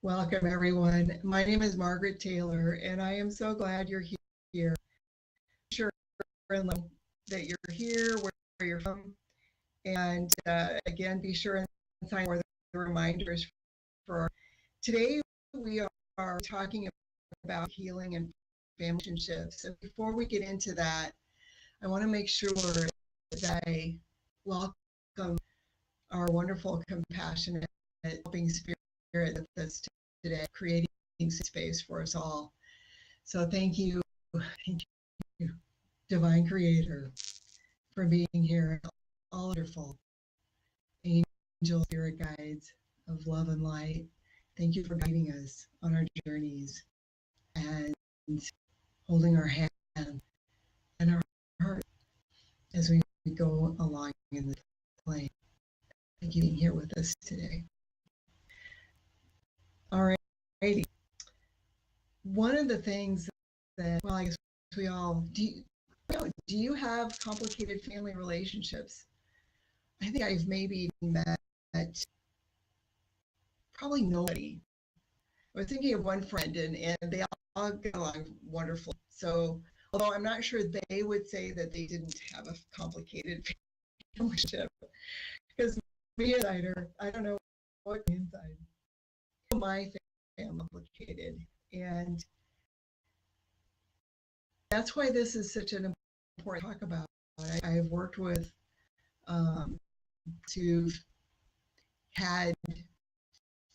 Welcome, everyone. My name is Margaret Taylor, and I am so glad you're here. Sure that you're here, where you're from, and again, be sure and sign for the reminders for today. We are talking about healing and family relationships. And before we get into that, I want to make sure that I welcome our wonderful, compassionate, helping spirit with us today, creating space for us all. So thank you, Divine Creator, for being here. All wonderful angel spirit guides of love and light. Thank you for guiding us on our journeys and holding our hand and our heart as we go along in the plane. Thank you for being here with us today. All righty. One of the things that, well, I guess we all do. You have complicated family relationships? I think I've maybe met probably nobody. I was thinking of one friend, and they all get along wonderfully. So, although I'm not sure they would say that they didn't have a complicated family relationship, because me as an insider, I don't know what inside. My family complicated, and that's why this is such an important talk about. I've worked with who've had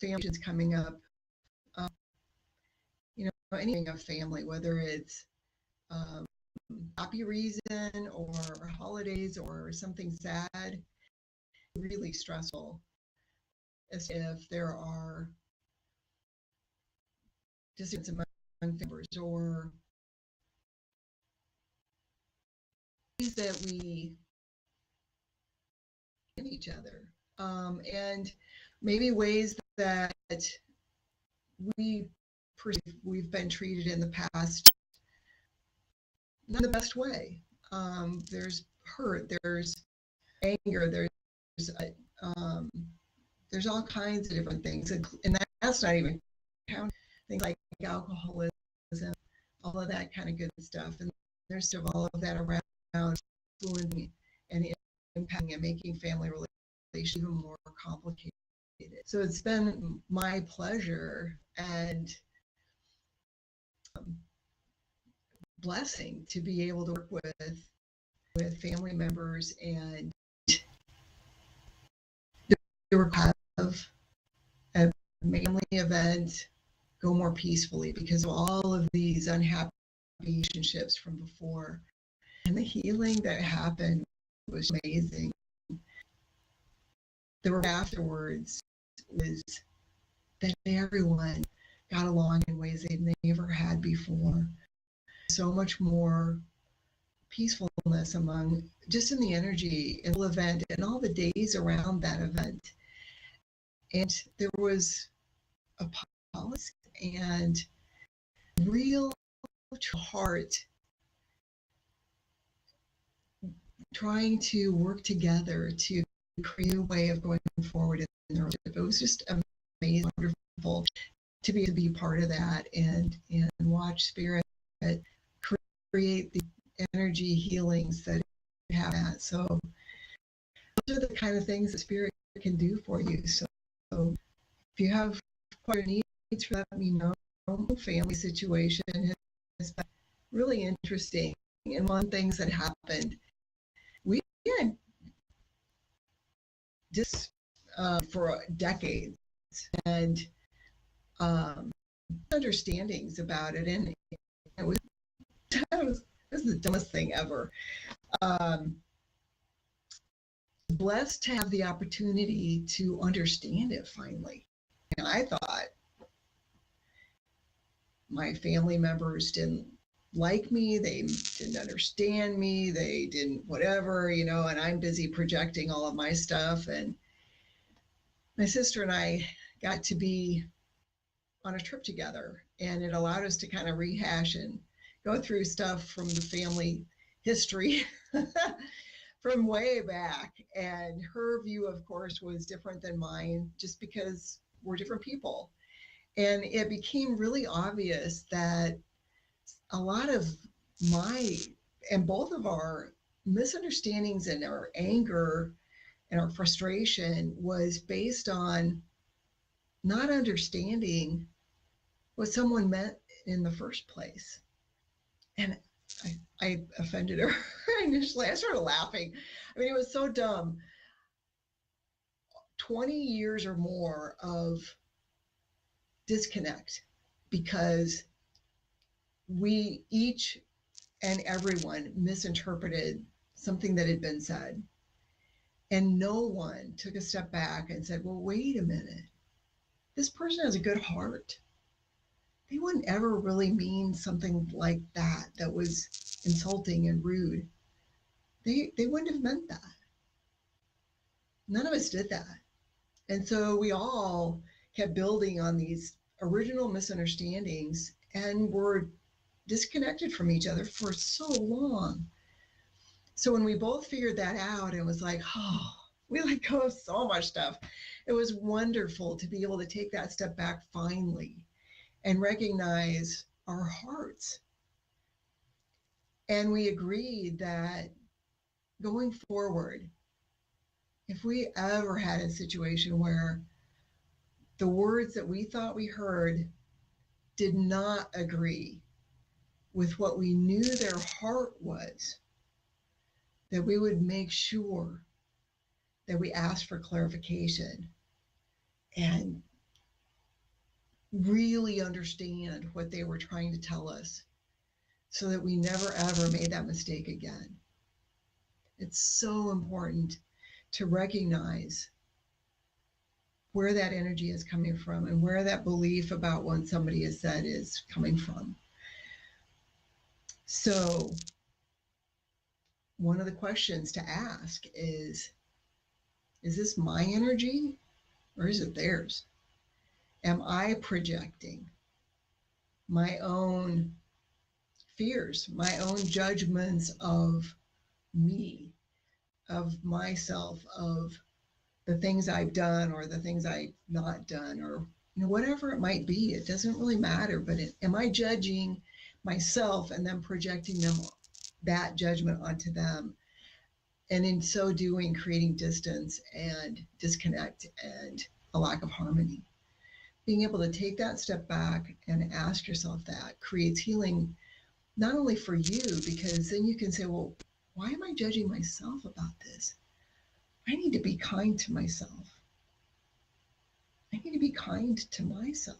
families coming up, anything of family, whether it's happy reason or holidays or something sad, really stressful, as if there are distance among members or ways that we in each other, and maybe ways that we've been treated in the past not in the best way. There's hurt, there's anger, there's all kinds of different things, and that's not even counting things like alcoholism, all of that kind of good stuff. And there's still all of that around influencing and impacting and making family relations even more complicated. So it's been my pleasure and blessing to be able to work with family members and have a family event go more peacefully because of all of these unhappy relationships from before. And the healing that happened was amazing. The word afterwards was that everyone got along in ways they never had before. So much more peacefulness among, just in the energy in the event and all the days around that event. And there was a pause and real heart trying to work together to create a way of going forward in the relationship. It was just amazing, wonderful to be part of that and watch spirit create the energy healings that it has. So those are the kind of things that spirit can do for you. So if you have needs for that, let me know. Family situation has been really interesting. And one of the things that happened, we had this for decades and understandings about it, and it was the dumbest thing ever. Blessed to have the opportunity to understand it finally. And I thought my family members didn't like me, they didn't understand me, they didn't whatever, and I'm busy projecting all of my stuff. And my sister and I got to be on a trip together, and it allowed us to kind of rehash and go through stuff from the family history from way back. And her view, of course, was different than mine just because we're different people. And it became really obvious that a lot of my and both of our misunderstandings and our anger and our frustration was based on not understanding what someone meant in the first place. And I offended her initially. I started laughing. I mean, it was so dumb. 20 years or more of disconnect because we each and everyone misinterpreted something that had been said. And no one took a step back and said, well, wait a minute. This person has a good heart. They wouldn't ever really mean something like that that was insulting and rude. They wouldn't have meant that. None of us did that. And so we all kept building on these original misunderstandings and were disconnected from each other for so long. So when we both figured that out, it was like, oh, we let go of so much stuff. It was wonderful to be able to take that step back finally and recognize our hearts. And we agreed that going forward, if we ever had a situation where the words that we thought we heard did not agree with what we knew their heart was, that we would make sure that we asked for clarification and really understand what they were trying to tell us so that we never ever made that mistake again. It's so important to recognize where that energy is coming from and where that belief about what somebody has said is coming from. So one of the questions to ask is this my energy or is it theirs? Am I projecting my own fears, my own judgments of me, of myself, of the things I've done or the things I've not done, or whatever it might be? It doesn't really matter, but am I judging myself and then projecting that judgment onto them, and in so doing creating distance and disconnect and a lack of harmony? Being able to take that step back and ask yourself that creates healing, not only for you, because then you can say, well, why am I judging myself about this? I need to be kind to myself. I need to be kind to myself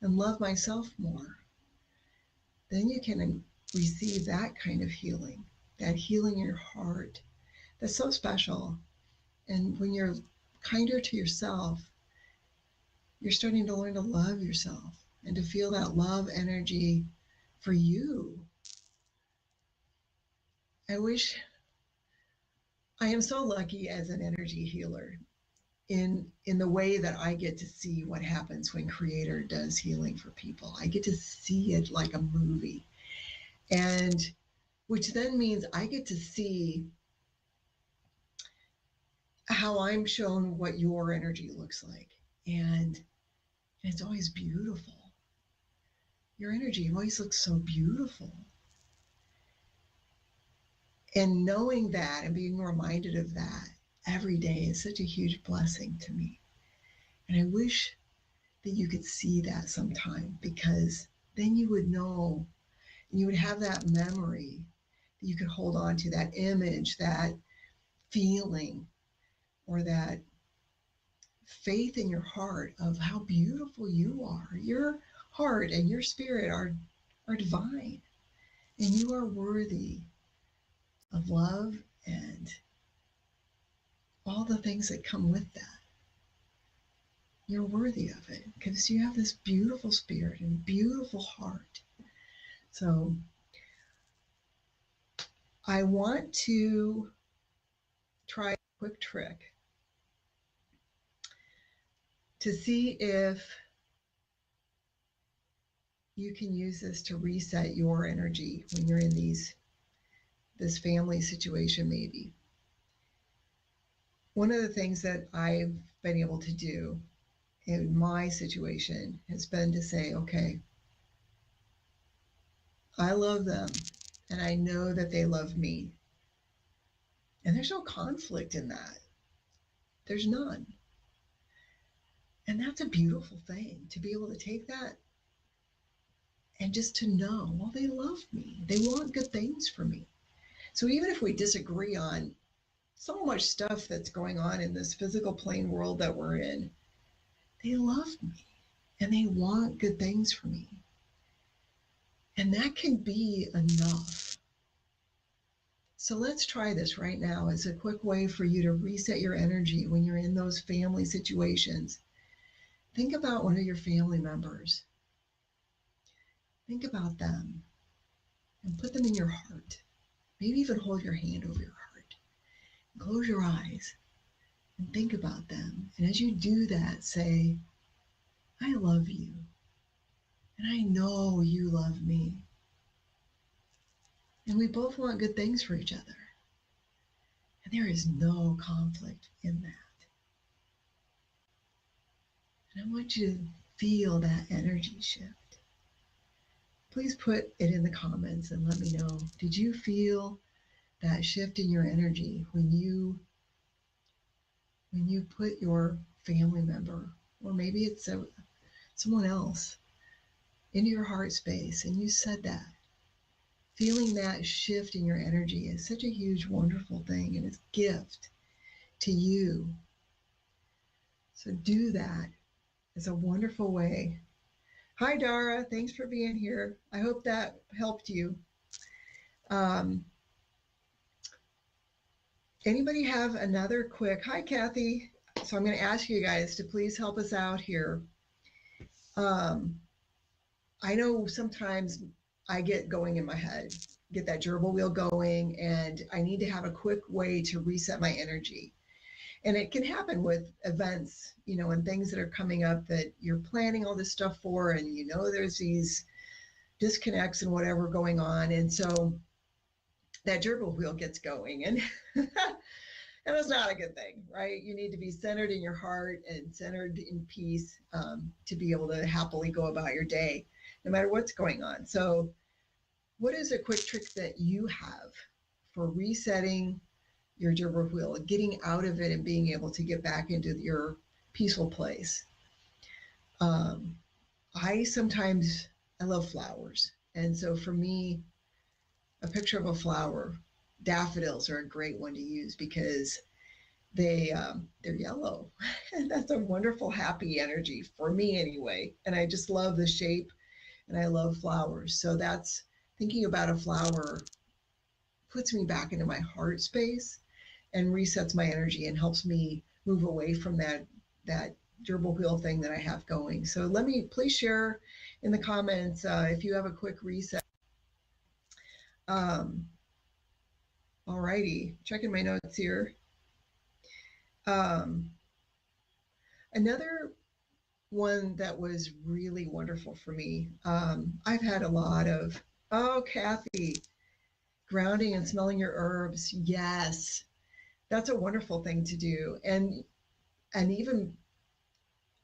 and love myself more. Then you can receive that kind of healing, that healing in your heart that's so special. And when you're kinder to yourself, you're starting to learn to love yourself and to feel that love energy for you. I am so lucky as an energy healer in the way that I get to see what happens when Creator does healing for people. I get to see it like a movie, and which then means I get to see how I'm shown what your energy looks like. And it's always beautiful. Your energy always looks so beautiful. And knowing that and being reminded of that every day is such a huge blessing to me. And I wish that you could see that sometime, because then you would know, you would have that memory that you could hold on to, that image, that feeling, or that faith in your heart of how beautiful you are. Your heart and your spirit are divine, and you are worthy of love and all the things that come with that. You're worthy of it because you have this beautiful spirit and beautiful heart. So I want to try a quick trick to see if you can use this to reset your energy when you're in this family situation maybe. One of the things that I've been able to do in my situation has been to say, okay, I love them and I know that they love me. And there's no conflict in that. There's none. And that's a beautiful thing to be able to take that and just to know, well, they love me. They want good things for me. So even if we disagree on so much stuff that's going on in this physical plane world that we're in, they love me and they want good things for me. And that can be enough. So let's try this right now as a quick way for you to reset your energy when you're in those family situations. Think about one of your family members. Think about them and put them in your heart. Maybe even hold your hand over your heart. Close your eyes and think about them. And as you do that, say, I love you. And I know you love me. And we both want good things for each other. And there is no conflict in that. And I want you to feel that energy shift. Please put it in the comments and let me know. Did you feel that shift in your energy when you put your family member, or maybe it's someone else, into your heart space and you said that? Feeling that shift in your energy is such a huge, wonderful thing, and it's a gift to you. So do that. It's a wonderful way. Hi, Dara. Thanks for being here. I hope that helped you. Anybody have another quick? Hi, Kathy. So I'm going to ask you guys to please help us out here. I know sometimes I get going in my head, get that gerbil wheel going, and I need to have a quick way to reset my energy. And it can happen with events, and things that are coming up that you're planning all this stuff for, and there's these disconnects and whatever going on. And so that gerbil wheel gets going, and and it's not a good thing, right? You need to be centered in your heart and centered in peace to be able to happily go about your day, no matter what's going on. So what is a quick trick that you have for resetting your gerbil wheel, getting out of it and being able to get back into your peaceful place? I love flowers. And so for me, a picture of a flower, daffodils are a great one to use because they're yellow. And that's a wonderful, happy energy for me anyway. And I just love the shape and I love flowers. So that's thinking about a flower puts me back into my heart space and resets my energy and helps me move away from that gerbil wheel thing that I have going. So please share in the comments if you have a quick reset. All righty, checking my notes here. Another one that was really wonderful for me. I've had a lot of, Kathy, grounding and smelling your herbs. Yes, that's a wonderful thing to do. And an even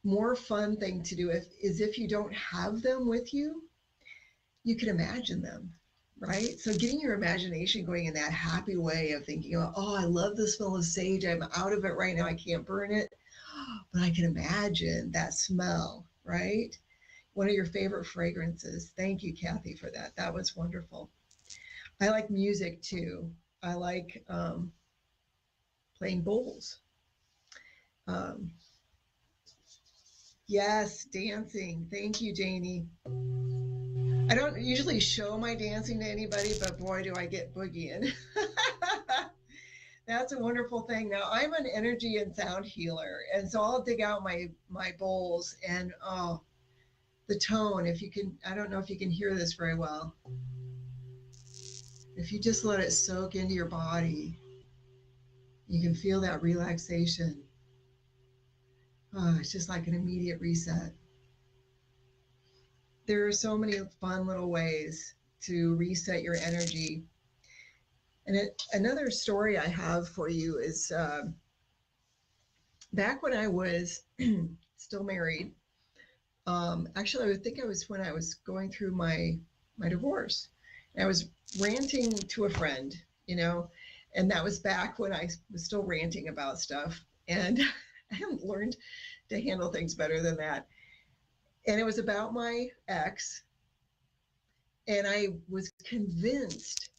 more fun thing to do is if you don't have them with you, you can imagine them, right? So getting your imagination going in that happy way of thinking, oh, I love the smell of sage. I'm out of it right now. I can't burn it, but I can imagine that smell, right? One of your favorite fragrances. Thank you, Kathy, for that. That was wonderful. I like music too. I like playing bowls. Yes, dancing. Thank you, Janie. I don't usually show my dancing to anybody, but boy, do I get boogieing. That's a wonderful thing. Now, I'm an energy and sound healer, and so I'll dig out my bowls and the tone, if you can, I don't know if you can hear this very well. If you just let it soak into your body, you can feel that relaxation. Oh, it's just like an immediate reset. There are so many fun little ways to reset your energy. And another story I have for you is back when I was still married. Actually, I would think I was when I was going through my divorce. And I was ranting to a friend, you know, and that was back when I was still ranting about stuff. And I haven't learned to handle things better than that. And it was about my ex. And I was convinced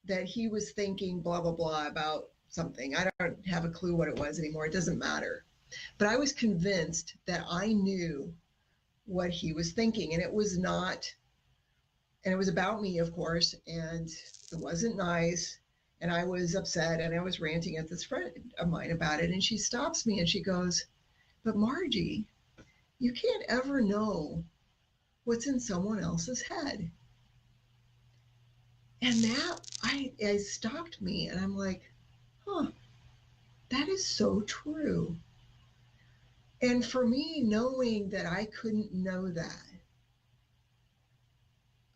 that he was thinking blah, blah, blah about something. I don't have a clue what it was anymore. It doesn't matter. But I was convinced that I knew what he was thinking. And it was not, and it was about me, of course. And it wasn't nice. And I was upset and I was ranting at this friend of mine about it. And she stops me and she goes, "But Margie, you can't ever know what's in someone else's head." And that I stopped me and I'm like, huh, that is so true. And for me, knowing that I couldn't know that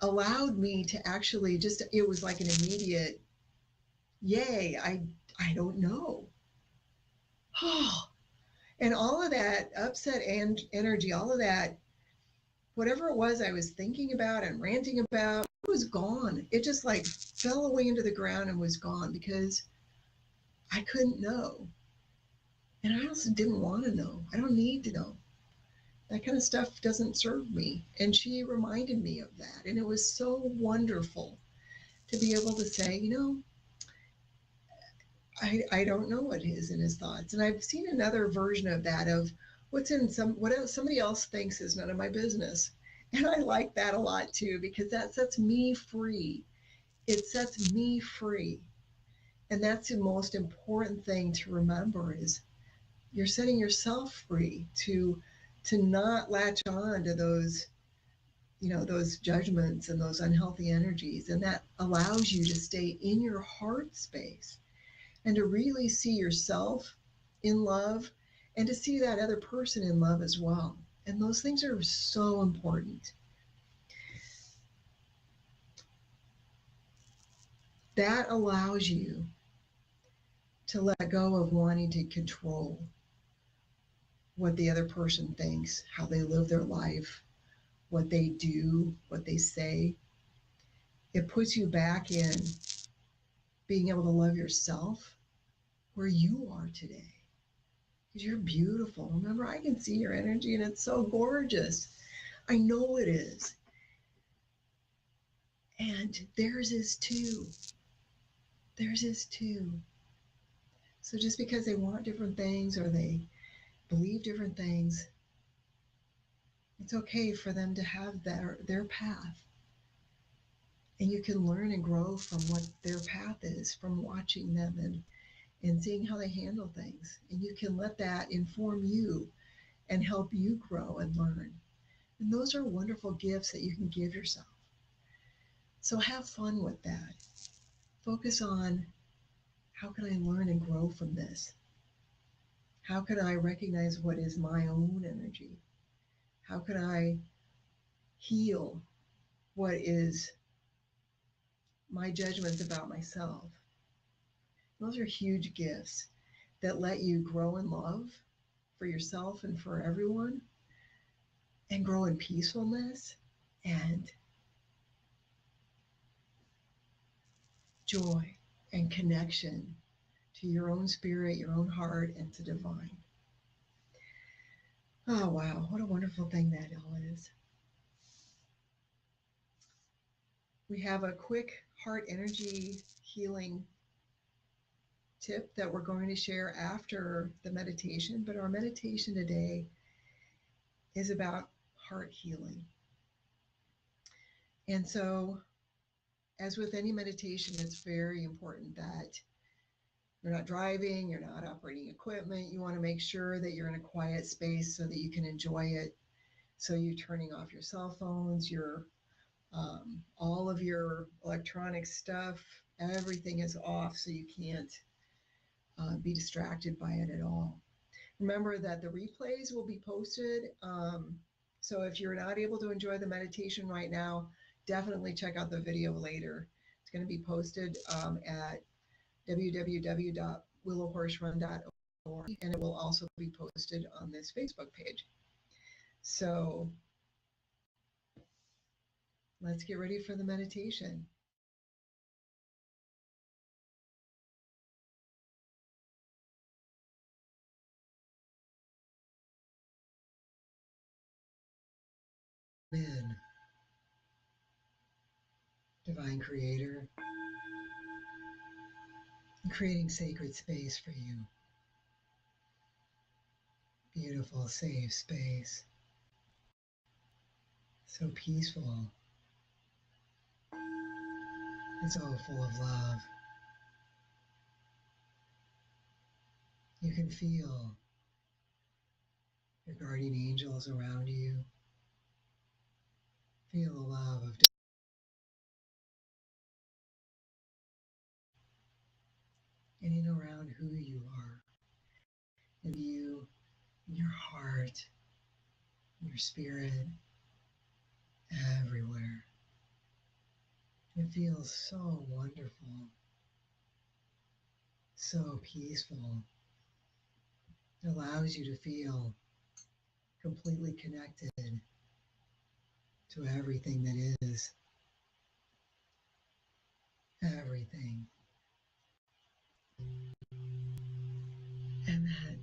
allowed me to actually just, it was like an immediate, yay, I don't know. Oh, and all of that upset and energy, all of that, whatever it was I was thinking about and ranting about, it was gone. It just like fell away into the ground and was gone because I couldn't know. And I also didn't want to know. I don't need to know. That kind of stuff doesn't serve me. And she reminded me of that. And it was so wonderful to be able to say, you know, I don't know what is in his thoughts. And I've seen another version of that of what's in what else somebody else thinks is none of my business. And I like that a lot too, because that sets me free. It sets me free. And that's the most important thing to remember is you're setting yourself free to not latch on to those, you know, those judgments and those unhealthy energies. And that allows you to stay in your heart space and to really see yourself in love and to see that other person in love as well. And those things are so important. That allows you to let go of wanting to control what the other person thinks, how they live their life, what they do, what they say. It puts you back in being able to love yourself where you are today. Because you're beautiful. Remember, I can see your energy and it's so gorgeous. I know it is. And theirs is too. Theirs is too. So just because they want different things or they believe different things, it's okay for them to have their path. And you can learn and grow from what their path is from watching them and seeing how they handle things. And you can let that inform you and help you grow and learn. And those are wonderful gifts that you can give yourself. So have fun with that. Focus on how can I learn and grow from this? How can I recognize what is my own energy? How can I heal what is my judgments about myself? Those are huge gifts that let you grow in love for yourself and for everyone and grow in peacefulness and joy and connection to your own spirit, your own heart, and to divine. Oh, wow. What a wonderful thing that all is. We have a quick heart energy healing tip that we're going to share after the meditation, but our meditation today is about heart healing. And so, as with any meditation, it's very important that you're not driving, you're not operating equipment. You want to make sure that you're in a quiet space so that you can enjoy it. So you're turning off your cell phones, your all of your electronic stuff, everything is off so you can't be distracted by it at all. Remember that the replays will be posted. So if you're not able to enjoy the meditation right now, definitely check out the video later. It's going to be posted at www.willowhorserun.org, and it will also be posted on this Facebook page. So let's get ready for the meditation. In, Divine Creator, creating sacred space for you. Beautiful, safe space. So peaceful. And so full of love. You can feel your guardian angels around you. Feel the love of in and around who you are, and you, your heart, your spirit, everywhere. It feels so wonderful, so peaceful. It allows you to feel completely connected to everything that is, everything. And that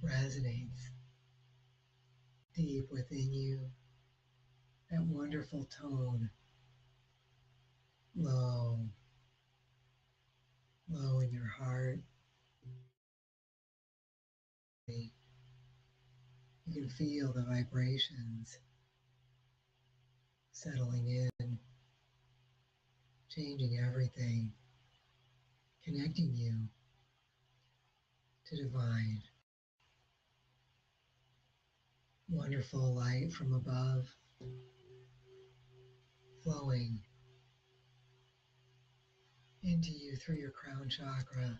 resonates deep within you, that wonderful tone, low, low in your heart. You can feel the vibrations settling in, changing everything, connecting you to divine, wonderful light from above, flowing into you through your crown chakra,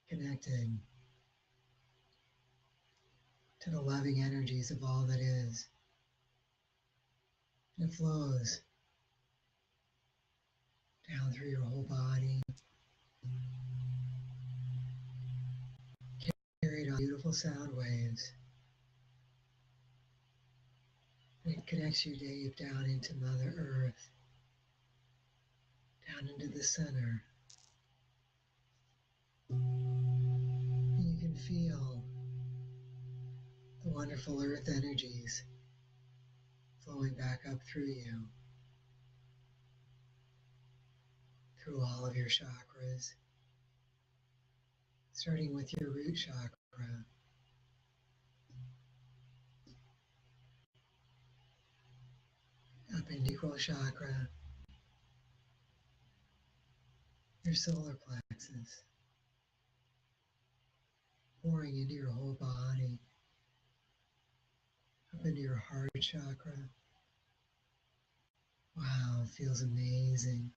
connected to the loving energies of all that is. And it flows down through your whole body, carried on beautiful sound waves. And it connects you deep down into Mother Earth, down into the center. And you can feel the wonderful earth energies flowing back up through you, through all of your chakras, starting with your root chakra, up into your chakra, your solar plexus, pouring into your whole body, up into your heart chakra. Wow, it feels amazing.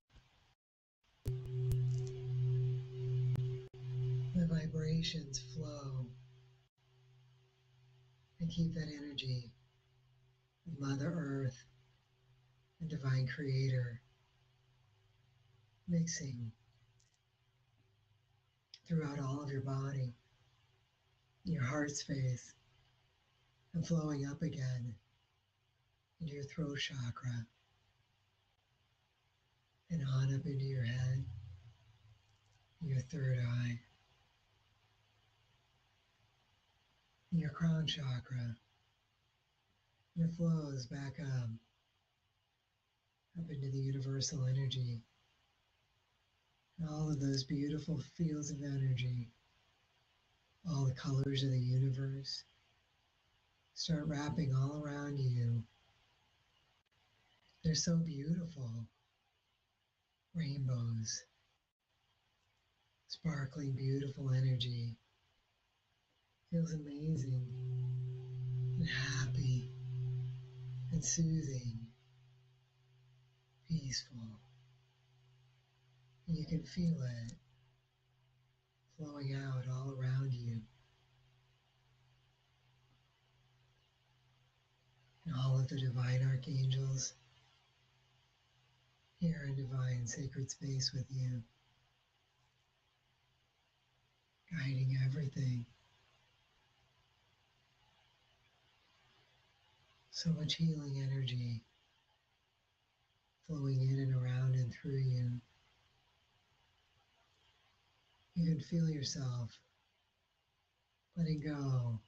The vibrations flow and keep that energy of Mother Earth and Divine Creator mixing throughout all of your body, your heart space, and flowing up again into your throat chakra and on up into your head, your third eye, your crown chakra. And it flows back up into the universal energy. And all of those beautiful fields of energy, all the colors of the universe, start wrapping all around you. They're so beautiful. Rainbows, sparkling, beautiful energy. Feels amazing and happy and soothing, peaceful. And you can feel it flowing out all around you. And all of the divine archangels here in divine sacred space with you, guiding everything. So much healing energy flowing in and around and through you. You can feel yourself letting go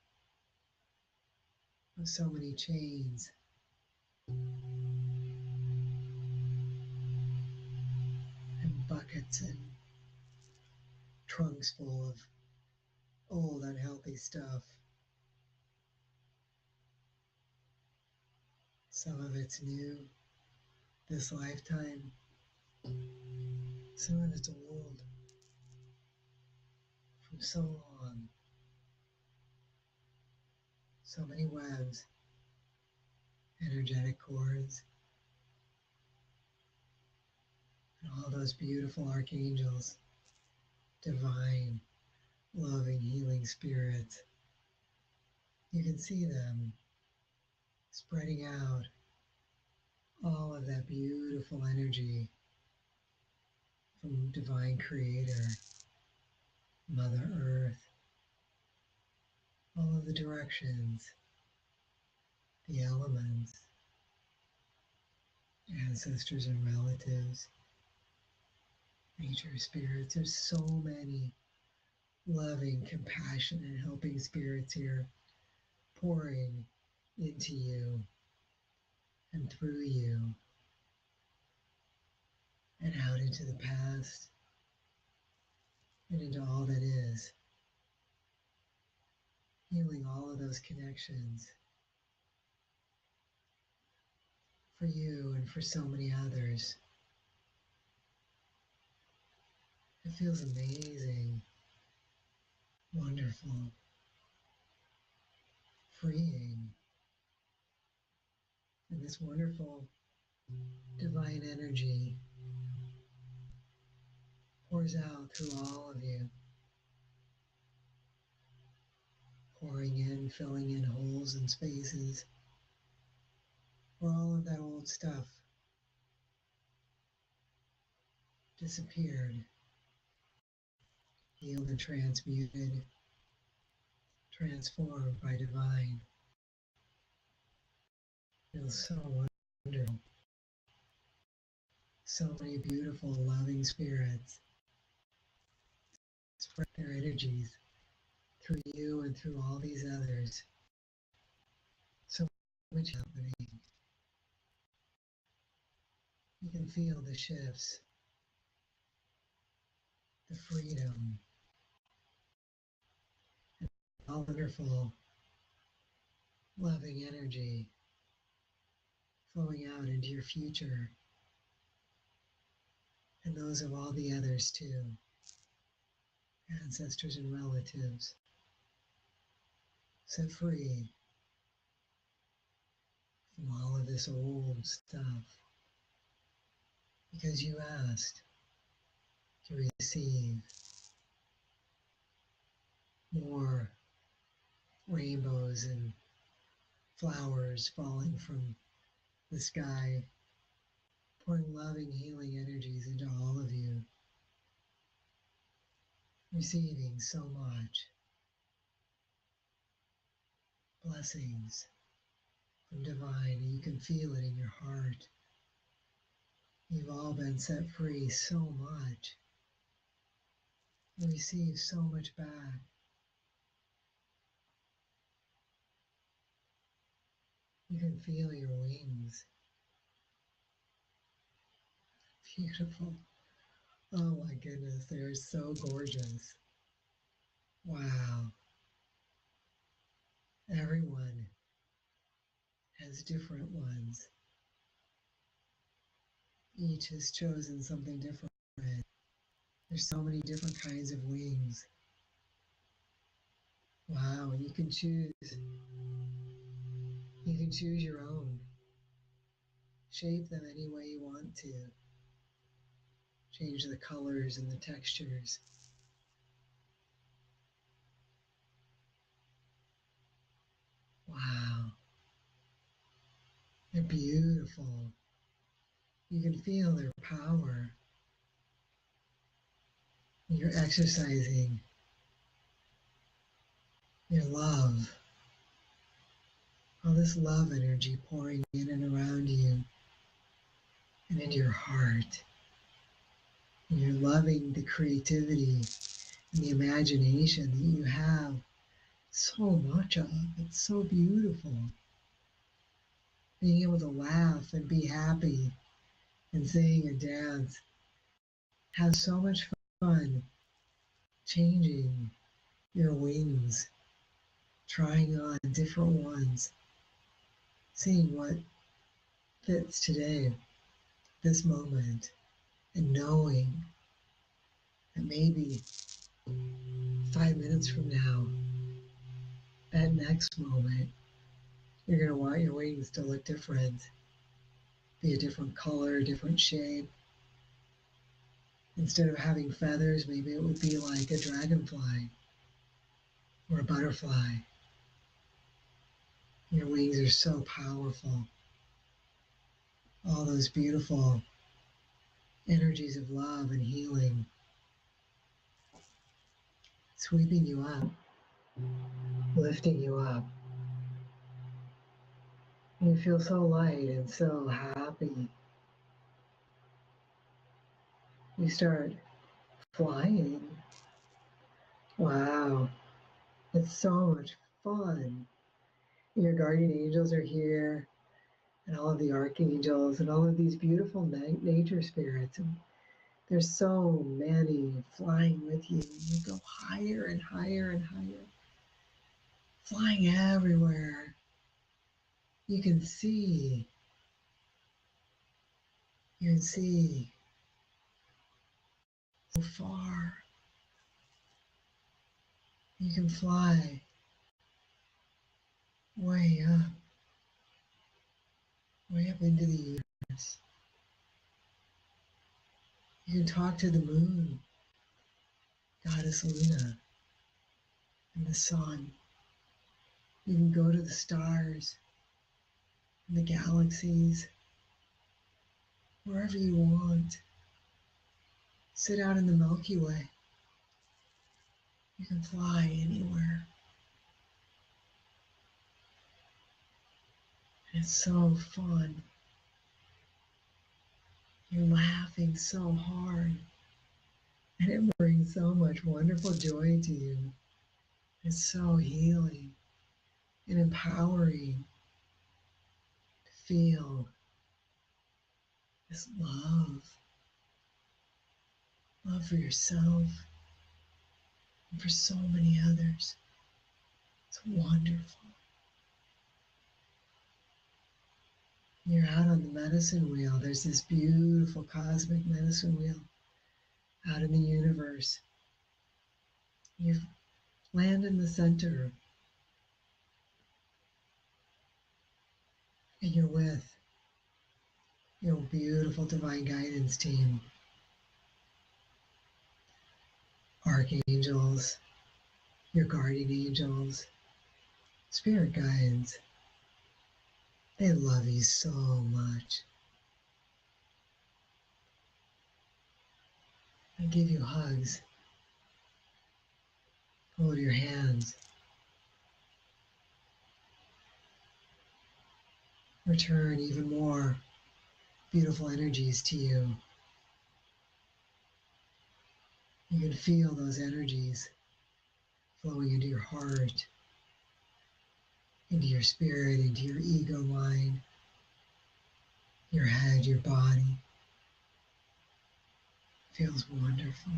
of so many chains and buckets and trunks full of old unhealthy stuff. Some of it's new this lifetime, some of it's old from so long. So many webs, energetic cords, and all those beautiful archangels, divine, loving, healing spirits. You can see them spreading out all of that beautiful energy from Divine Creator, Mother Earth, all of the directions, the elements, ancestors and relatives, nature spirits. There's so many loving, compassionate, helping spirits here pouring into you and through you and out into the past and into all that is, healing all of those connections for you and for so many others. It feels amazing, wonderful, freeing, and this wonderful divine energy pours out through all of you, pouring in, filling in holes and spaces where all of that old stuff disappeared, healed and transmuted, transformed by divine. Feels so wonderful. So many beautiful, loving spirits spread their energies through you and through all these others. So much happening. You can feel the shifts, the freedom, and all wonderful, loving energy flowing out into your future and those of all the others too, ancestors and relatives, set free from all of this old stuff because you asked to receive more rainbows and flowers falling from the sky, pouring loving, healing energies into all of you, receiving so much blessings from divine. You can feel it in your heart. You've all been set free so much. You receive so much back. You can feel your wings. Beautiful. Oh my goodness, they're so gorgeous. Wow. Everyone has different ones. Each has chosen something different. There's so many different kinds of wings. Wow, and you can choose. You can choose your own. Shape them any way you want to. Change the colors and the textures. Wow. They're beautiful. You can feel their power. You're exercising your love all this love energy pouring in and around you and into your heart. And you're loving the creativity and the imagination that you have so much of. It's so beautiful. Being able to laugh and be happy and sing and dance. Have so much fun changing your wings, trying on different ones, seeing what fits today, this moment, and knowing that maybe 5 minutes from now, that next moment, you're going to want your wings to look different, be a different color, different shape. Instead of having feathers, maybe it would be like a dragonfly or a butterfly. Your wings are so powerful. All those beautiful energies of love and healing sweeping you up, lifting you up. You feel so light and so happy. You start flying. Wow, it's so much fun. Your guardian angels are here, and all of the archangels, and all of these beautiful nature spirits. And there's so many flying with you. You go higher and higher and higher, flying everywhere. You can see. You can see so far. You can fly way up into the universe. You can talk to the moon, Goddess Luna, and the sun. You can go to the stars and the galaxies, wherever you want. Sit out in the Milky Way. You can fly anywhere. And it's so fun. You're laughing so hard, and it brings so much wonderful joy to you. It's so healing and empowering to feel this love for yourself and for so many others. It's wonderful. You're out on the medicine wheel. There's this beautiful cosmic medicine wheel out in the universe. You land in the center, and you're with your beautiful divine guidance team, archangels, your guardian angels, spirit guides. They love you so much. They give you hugs, hold your hands, return even more beautiful energies to you. You can feel those energies flowing into your heart, into your spirit, into your ego mind, your head, your body. It feels wonderful.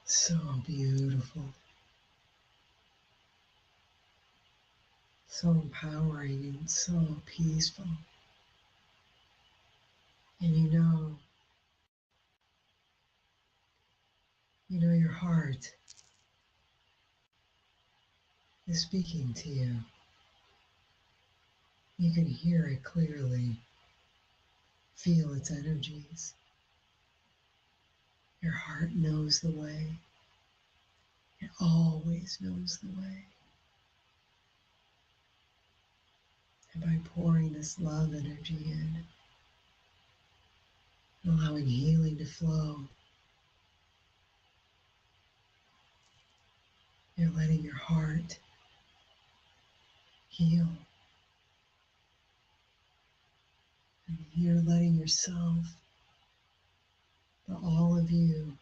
So beautiful. So empowering and so peaceful. And you know your heart is speaking to you. You can hear it clearly, feel its energies. Your heart knows the way. It always knows the way. And by pouring this love energy in, allowing healing to flow, you're letting your heart heal. And you're letting yourself, all of you,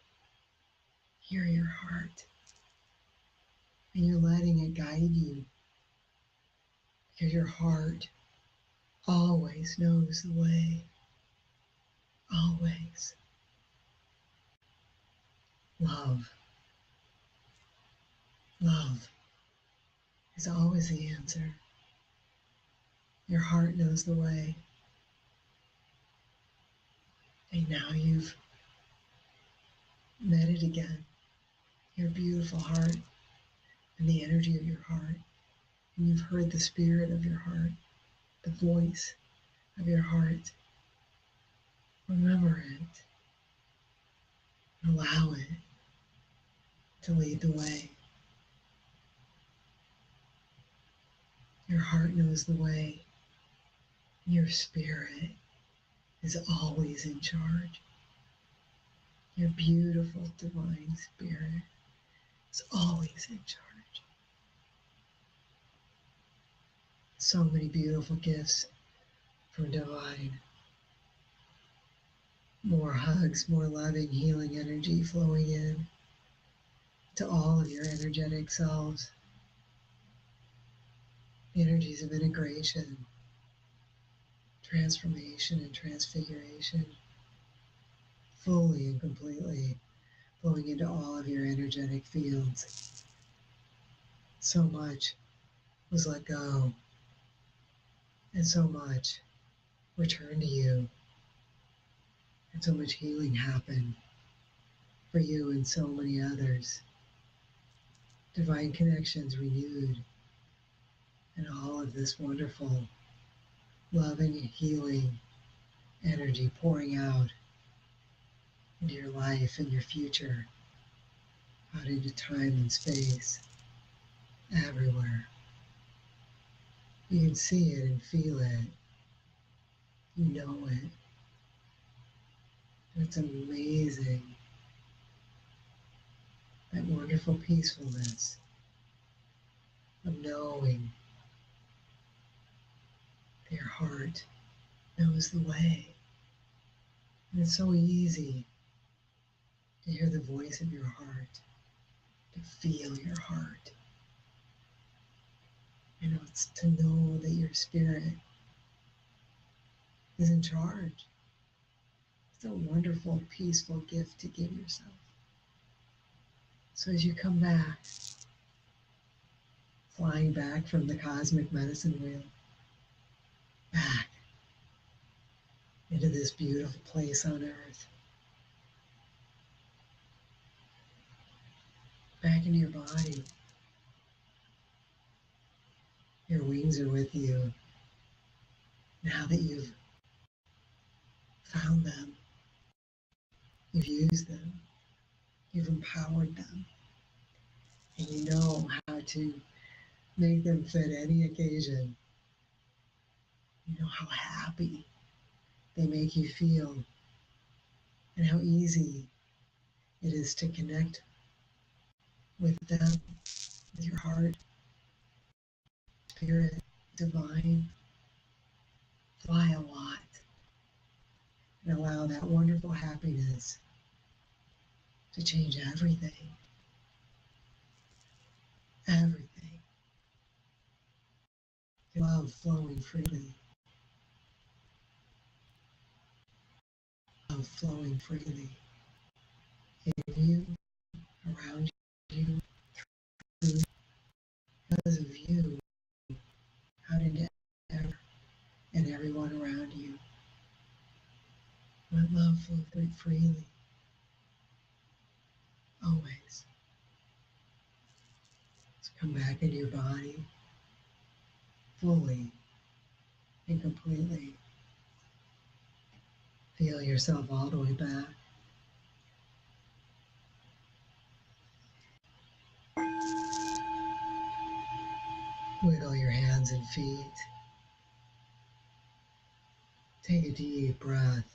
hear your heart. And you're letting it guide you, because your heart always knows the way. Always. Love. Love is always the answer. Your heart knows the way. And now you've met it again. Your beautiful heart and the energy of your heart. And you've heard the spirit of your heart, the voice of your heart. Remember it. Allow it to lead the way. Your heart knows the way. Your spirit is always in charge. Your beautiful divine spirit is always in charge. So many beautiful gifts from divine. More hugs, more loving, healing energy flowing in to all of your energetic selves. Energies of integration, transformation, and transfiguration, fully and completely flowing into all of your energetic fields. So much was let go, and so much returned to you, and so much healing happened for you and so many others. Divine connections renewed, and all of this wonderful loving and healing energy pouring out into your life and your future, out into time and space, everywhere. You can see it and feel it. You know it. It's amazing. That wonderful peacefulness of knowing that your heart knows the way. And it's so easy to hear the voice of your heart, to feel your heart. You know, it's to know that your spirit is in charge. It's a wonderful, peaceful gift to give yourself. So as you come back, flying back from the cosmic medicine wheel, back into this beautiful place on earth, back into your body. Your wings are with you. Now that you've found them, you've used them, you've empowered them, and you know how to make them fit any occasion. You know how happy they make you feel, and how easy it is to connect with them, with your heart, spirit, divine. Fly a lot and allow that wonderful happiness to change everything. Everything. Love flowing freely. Love flowing freely in you, around you, through, because of you, out into everyone and everyone around you. Let love flow freely, always. So come back into your body fully and completely. Feel yourself all the way back. Wiggle your hands and feet. Take a deep breath.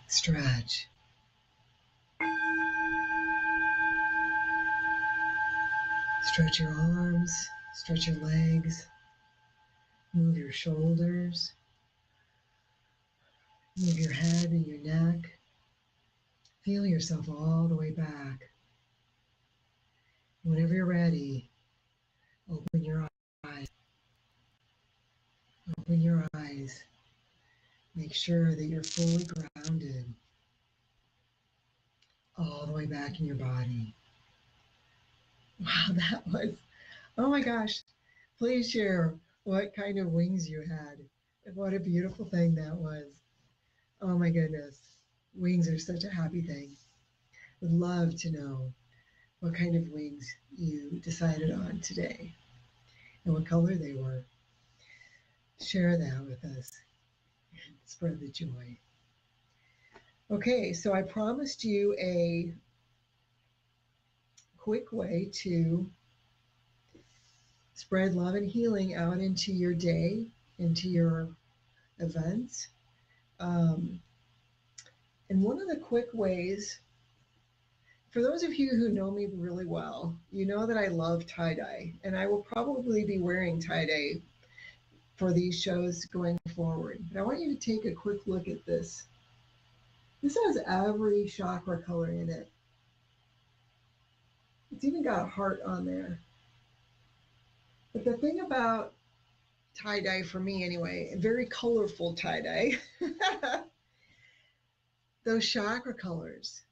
Stretch. Stretch your arms, stretch your legs, move your shoulders, move your head and your neck. Feel yourself all the way back. Whenever you're ready, open your eyes. Open your eyes. Make sure that you're fully grounded all the way back in your body. Wow, that was, oh my gosh. Please share what kind of wings you had. What a beautiful thing that was. Oh my goodness. Wings are such a happy thing. Would love to know what kind of wings you decided on today and what color they were. Share that with us and spread the joy. Okay, so I promised you a quick way to spread love and healing out into your day, into your events. And one of the quick ways, for those of you who know me really well, you know that I love tie-dye, and I will probably be wearing tie-dye for these shows going forward. But I want you to take a quick look at this. This has every chakra color in it. It's even got a heart on there. But the thing about tie-dye for me anyway, very colorful tie-dye, those chakra colors,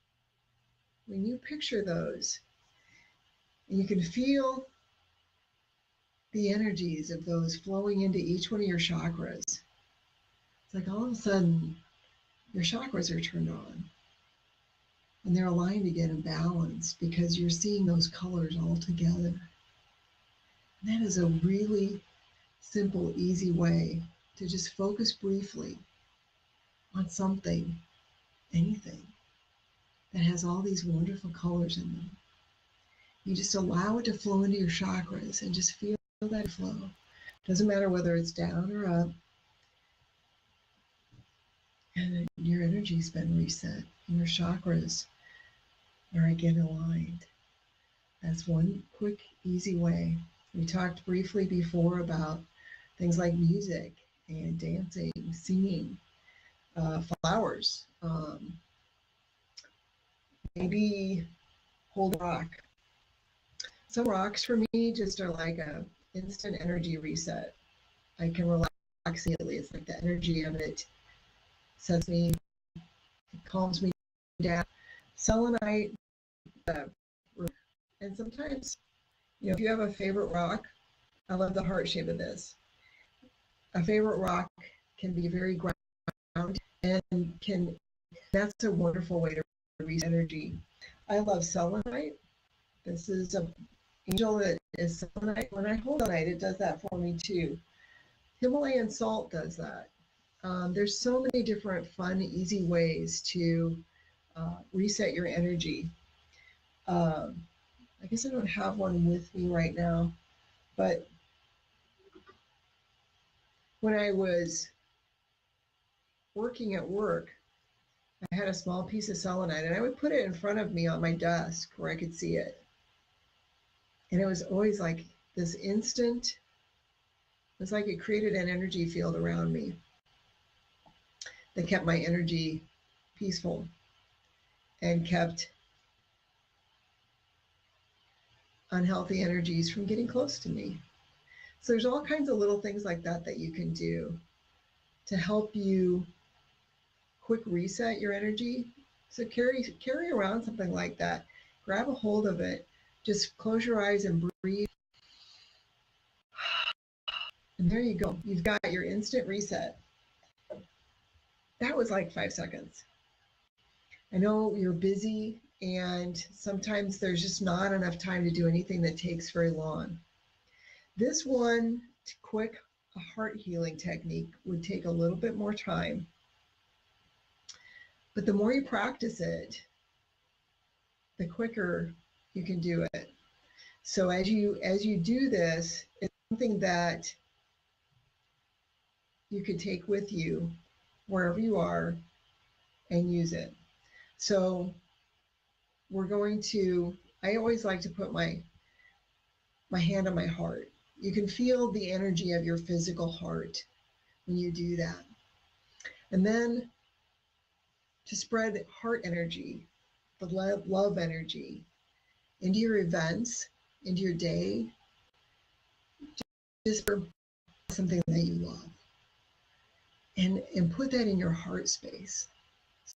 when you picture those, and you can feel the energies of those flowing into each one of your chakras, it's like all of a sudden your chakras are turned on and they're aligned again and balanced because you're seeing those colors all together. And that is a really simple, easy way to just focus briefly on something, anything that has all these wonderful colors in them. You just allow it to flow into your chakras and just feel that flow. Doesn't matter whether it's down or up. And your energy's been reset and your chakras are again aligned. That's one quick, easy way. We talked briefly before about things like music and dancing, singing, flowers, maybe hold rock. Some rocks for me just are like a instant energy reset. I can relax immediately. It's like the energy of it sets me, it calms me down. Selenite, and sometimes, if you have a favorite rock, I love the heart shape of this. A favorite rock can be very grounded and that's a wonderful way to reset energy. I love selenite. This is a angel that is selenite. When I hold selenite, it does that for me too. Himalayan salt does that. There's so many different fun, easy ways to reset your energy. I guess I don't have one with me right now, but when I was working at work, I had a small piece of selenite and I would put it in front of me on my desk where I could see it. And it was always like this instant, it was like it created an energy field around me that kept my energy peaceful and kept unhealthy energies from getting close to me. So there's all kinds of little things like that that you can do to help you quick reset your energy. So carry around something like that. Grab a hold of it. Just close your eyes and breathe. And there you go. You've got your instant reset. That was like 5 seconds. I know you're busy and sometimes there's just not enough time to do anything that takes very long. This one, quick heart healing technique, would take a little bit more time. But the more you practice it, the quicker you can do it. So as you do this, it's something that you can take with you wherever you are and use it. So we're going to, I always like to put my my hand on my heart. You can feel the energy of your physical heart when you do that. And then to spread heart energy, the love energy into your events, into your day, just for something that you love. And put that in your heart space.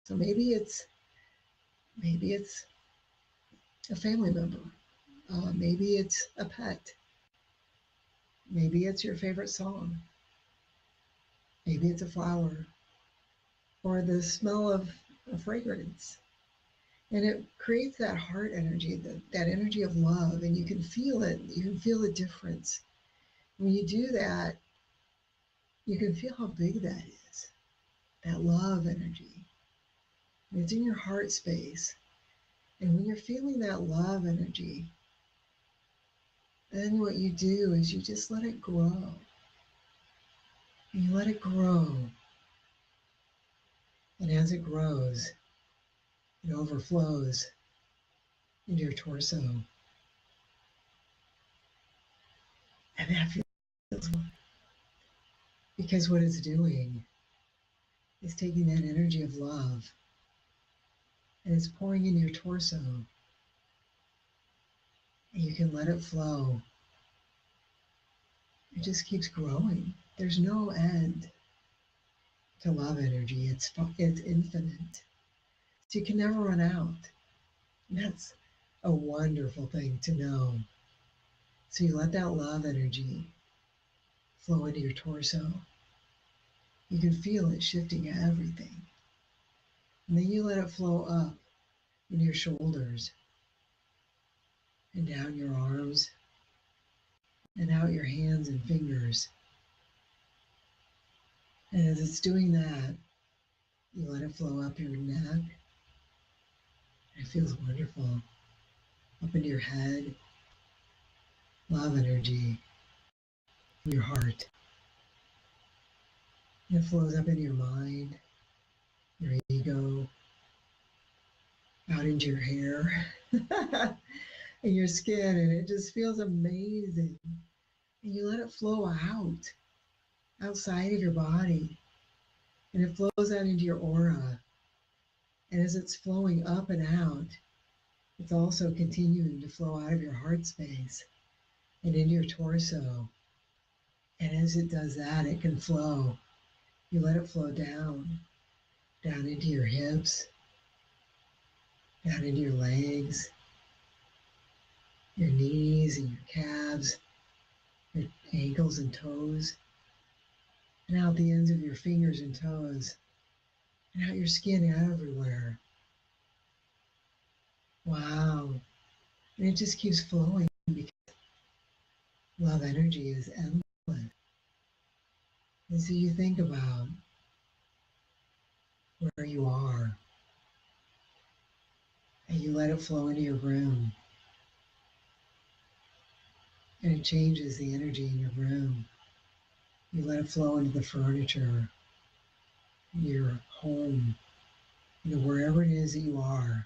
So maybe it's a family member. Maybe it's a pet. Maybe it's your favorite song. Maybe it's a flower or the smell of a fragrance. And it creates that heart energy, that energy of love, and you can feel it. You can feel the difference. When you do that, you can feel how big that is, that love energy. It's in your heart space. And when you're feeling that love energy, then what you do is you just let it grow. And you let it grow. And as it grows, it overflows into your torso. And that feels good. Because what it's doing is taking that energy of love and it's pouring into your torso. And you can let it flow. It just keeps growing. There's no end to love energy. It's infinite. So you can never run out. And that's a wonderful thing to know. So you let that love energy flow into your torso. You can feel it shifting everything. And then you let it flow up into your shoulders and down your arms and out your hands and fingers. And as it's doing that, you let it flow up your neck. It feels wonderful. Up into your head, love energy in your heart. And it flows up into your mind, your ego, out into your hair and your skin, and it just feels amazing. And you let it flow outside of your body, and it flows out into your aura. And as it's flowing up and out, it's also continuing to flow out of your heart space and into your torso. And as it does that, it can flow. You let it flow down into your hips, down into your legs, your knees and your calves, your ankles and toes, and out the ends of your fingers and toes, and out your skin everywhere. Wow. And it just keeps flowing because love energy is endless. And so you think about where you are, and you let it flow into your room, and it changes the energy in your room. You let it flow into the furniture, your home, wherever it is that you are,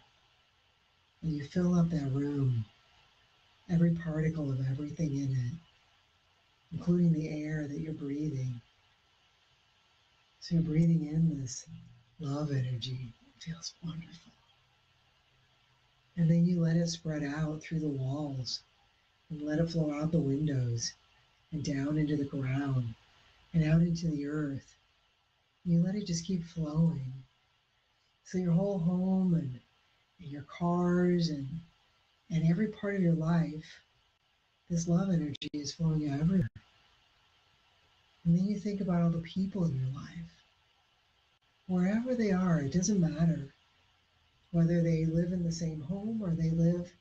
and you fill up that room, every particle of everything in it, including the air that you're breathing. So you're breathing in this love energy. It feels wonderful. And then you let it spread out through the walls and let it flow out the windows and down into the ground and out into the earth. And you let it just keep flowing. So your whole home and your cars and every part of your life, this love energy is flowing out everywhere. And then you think about all the people in your life. Wherever they are, it doesn't matter whether they live in the same home or they live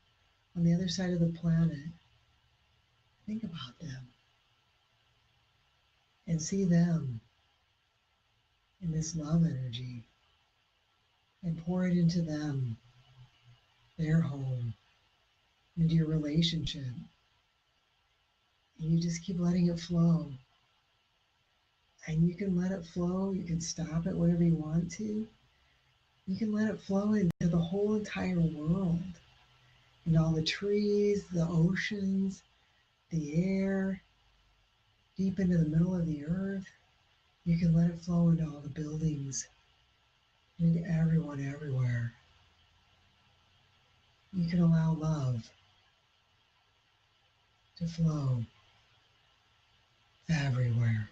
on the other side of the planet. Think about them and see them in this love energy and pour it into them, their home, into your relationship. And you just keep letting it flow. And you can let it flow. You can stop it whenever you want to. You can let it flow into the whole entire world, and all the trees, the oceans, the air, deep into the middle of the earth. You can let it flow into all the buildings, into everyone, everywhere. You can allow love to flow everywhere.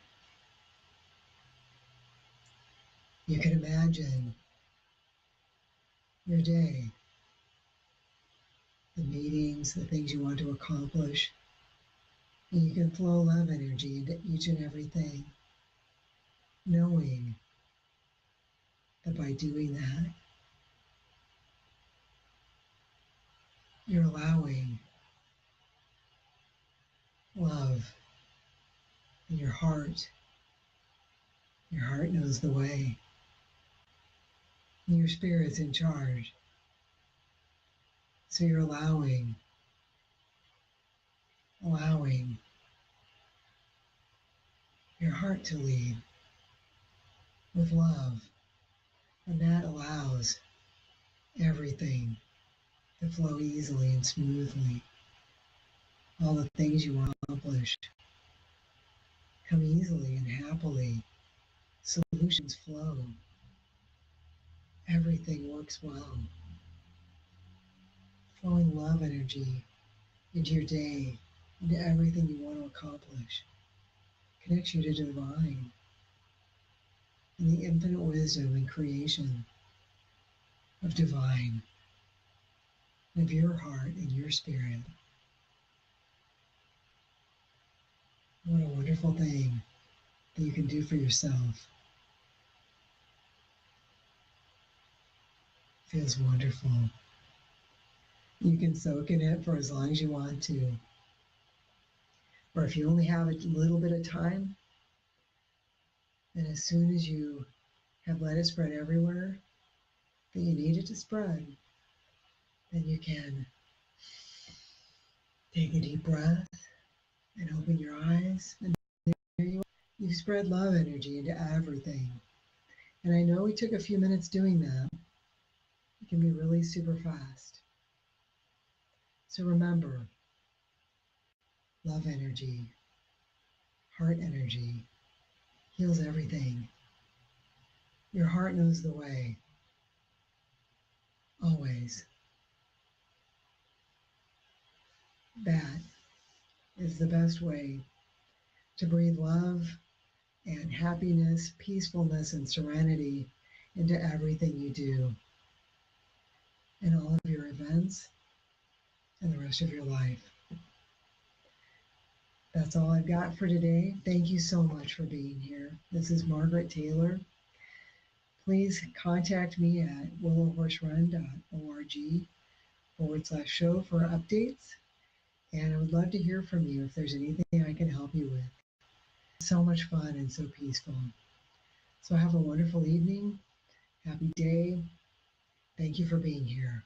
You can imagine your day, the meetings, the things you want to accomplish, and you can flow love energy into each and everything, knowing that by doing that, you're allowing love in your heart. Your heart knows the way, and your spirit's in charge. So you're allowing your heart to lead with love, and that allows everything to flow easily and smoothly. All the things you want to accomplish come easily and happily. Solutions flow. Everything works well. Flowing love energy into your day, into everything you want to accomplish, connects you to divine and the infinite wisdom and creation of divine, of your heart and your spirit. What a wonderful thing that you can do for yourself. Feels wonderful. You can soak in it for as long as you want to. Or if you only have a little bit of time, then as soon as you have let it spread everywhere that you need it to spread, then you can take a deep breath and open your eyes. And there you are. You've spread love energy into everything. And I know we took a few minutes doing that. It can be really super fast. So remember, love energy, heart energy, heals everything. Your heart knows the way, always. That is the best way to breathe love and happiness, peacefulness, and serenity into everything you do in all of your events and the rest of your life. That's all I've got for today. Thank you so much for being here. This is Margaret Taylor. Please contact me at willowhorserun.org/show for updates. And I would love to hear from you if there's anything I can help you with. So much fun and so peaceful. So have a wonderful evening. Happy day. Thank you for being here.